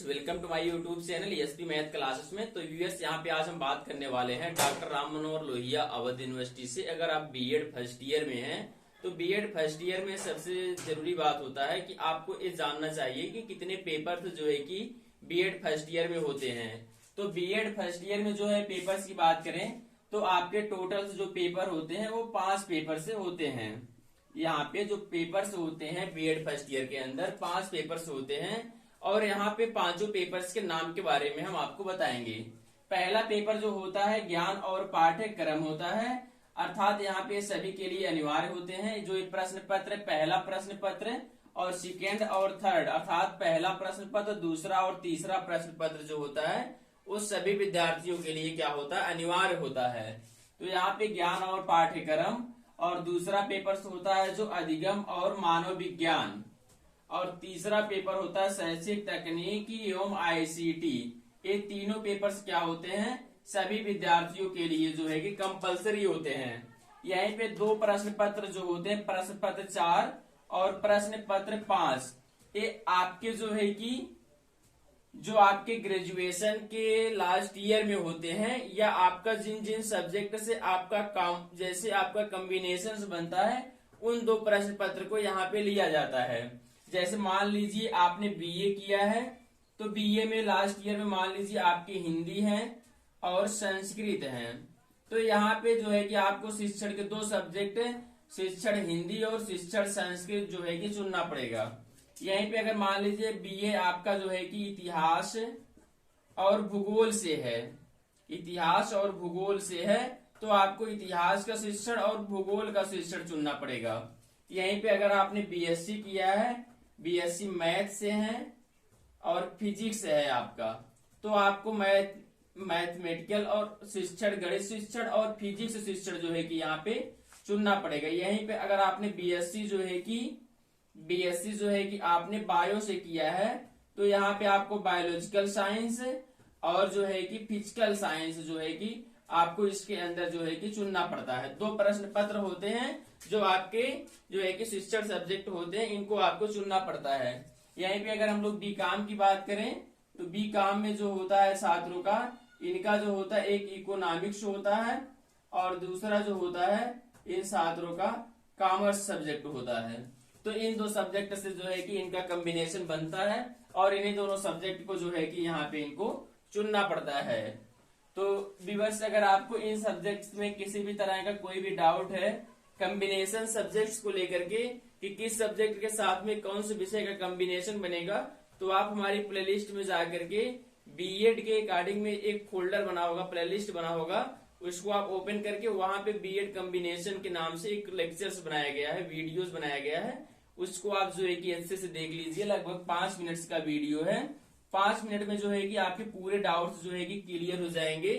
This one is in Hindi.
Welcome to my YouTube channel S P math classes में। तो व्यूअर्स, यहाँ पे आज हम बात करने वाले हैं डॉक्टर राम मनोहर लोहिया अवध यूनिवर्सिटी से। अगर आप बीएड फर्स्ट ईयर में हैं तो बीएड फर्स्ट ईयर में सबसे जरूरी बात होता है कि आपको ये जानना चाहिए कि कितने पेपर जो है कि बीएड फर्स्ट ईयर में होते हैं। तो बीएड फर्स्ट ईयर में जो है पेपर्स की बात करें तो आपके टोटल जो पेपर होते हैं वो 5 पेपर से होते हैं। यहाँ पे जो पेपर्स होते हैं बीएड फर्स्ट ईयर के अंदर 5 पेपर्स होते हैं और यहाँ पे पांचों पेपर्स के नाम के बारे में हम आपको बताएंगे। पहला पेपर जो होता है ज्ञान और पाठ्यक्रम होता है, अर्थात यहाँ पे सभी के लिए अनिवार्य होते हैं। जो ये प्रश्न पत्र, पहला प्रश्न पत्र और सेकेंड और थर्ड, अर्थात पहला प्रश्न पत्र, दूसरा और तीसरा प्रश्न पत्र जो होता है वो सभी विद्यार्थियों के लिए क्या होता है, अनिवार्य होता है। तो यहाँ पे ज्ञान और पाठ्यक्रम, और दूसरा पेपर होता है जो अधिगम और मानव विज्ञान, और तीसरा पेपर होता है शैक्षिक तकनीकी एवं आईसीटी। ये तीनों पेपर्स क्या होते हैं, सभी विद्यार्थियों के लिए जो है कि कंपलसरी होते हैं। यहीं पे 2 प्रश्न पत्र जो होते हैं, प्रश्न पत्र 4 और प्रश्न पत्र 5, ये आपके जो है कि जो आपके ग्रेजुएशन के लास्ट ईयर में होते हैं, या आपका जिन जिन सब्जेक्ट से आपका काम जैसे आपका कॉम्बिनेशन बनता है उन 2 प्रश्न पत्र को यहाँ पे लिया जाता है। जैसे मान लीजिए आपने बीए किया है तो बीए में लास्ट ईयर में मान लीजिए आपकी हिंदी है और संस्कृत है। तो यहाँ पे जो है कि आपको शिक्षण के 2 सब्जेक्ट, शिक्षण हिंदी और शिक्षण संस्कृत जो है कि चुनना पड़ेगा। यहीं पे अगर मान लीजिए बीए आपका जो है कि इतिहास और भूगोल से है, इतिहास और भूगोल से है, तो आपको इतिहास का शिक्षण और भूगोल का शिक्षण चुनना पड़ेगा। यहीं पे अगर आपने बीएससी किया है, बीएससी मैथ से है और फिजिक्स है आपका, तो आपको मैथमेटिकल और शिक्षण, गणित शिक्षण और फिजिक्स शिक्षण जो है कि यहाँ पे चुनना पड़ेगा। यहीं पे अगर आपने बीएससी जो है कि आपने बायो से किया है तो यहाँ पे आपको बायोलॉजिकल साइंस और जो है कि फिजिकल साइंस जो है कि आपको इसके अंदर जो है कि चुनना पड़ता है। 2 प्रश्न पत्र होते हैं जो आपके जो है कि शिक्षण सब्जेक्ट होते हैं, इनको आपको चुनना पड़ता है। यहीं पे अगर हम लोग बी काम की बात करें तो बी काम में जो होता है छात्रों का, इनका जो होता है एक इकोनॉमिक्स होता है और दूसरा जो होता है इन छात्रों का कॉमर्स सब्जेक्ट होता है। तो इन 2 सब्जेक्ट से जो है कि इनका कॉम्बिनेशन बनता है और इन्हीं दोनों सब्जेक्ट को जो है कि यहाँ पे इनको चुनना पड़ता है। तो व्यूअर्स, अगर आपको इन सब्जेक्ट्स में किसी भी तरह का कोई भी डाउट है कॉम्बिनेशन सब्जेक्ट्स को लेकर के कि किस सब्जेक्ट के साथ में कौन से विषय का कॉम्बिनेशन बनेगा, तो आप हमारी प्लेलिस्ट में जाकर के बीएड के अकॉर्डिंग में एक फोल्डर बना होगा, प्लेलिस्ट बना होगा, उसको आप ओपन करके वहां पे बीएड कॉम्बिनेशन के नाम से एक लेक्चर्स बनाया गया है, वीडियोस बनाया गया है, उसको आप जो है कि अच्छे से देख लीजिए। लगभग 5 मिनट्स का वीडियो है। 5 मिनट में जो है कि आपके पूरे डाउट्स जो है कि क्लियर हो जाएंगे।